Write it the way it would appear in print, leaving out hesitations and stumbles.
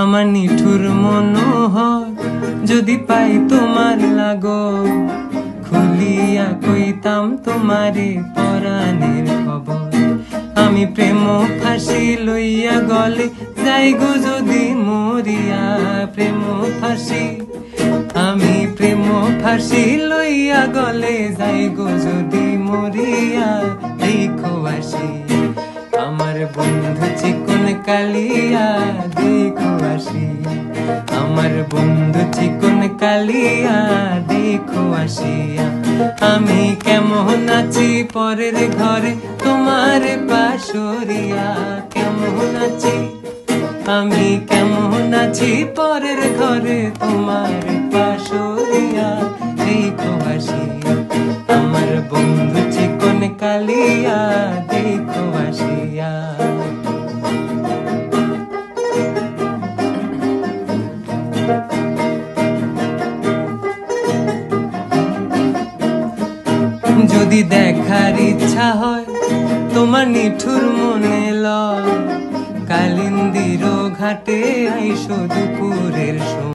আমার নিঠুর মনোহর যদি পাই তোমার লাগো, খুলিয়া কইতাম তোমারে পরাণের খবর। আমি প্রেম ফাঁসি লইয়া গলে যাই গো যদি মরিয়া, প্রেম ফাঁসি আমি প্রেম ফাঁসি লইয়া গলে যাই গো যদি মরিয়া। দেখো আসি আমার বন্ধু চিকন কালিয়া, দেখো আসি আমার বন্ধু চিকন কালিয়া, দেখো আসিয়া। আমি কেমন আছি পরের ঘরে তোমার পাশরিয়া, কেমন আছি আমি কেমন আছি পরের ঘরে তোমার পাশরিয়া। দেখো আসিয়া আমার বন্ধু চিকন কালিয়া, দেখো আসিয়া। যদি দেখার ইচ্ছা হয় তোমার নিঠুর মনে লয়, কালিন্দির ঘাটে আইসো দুপুরের সময়।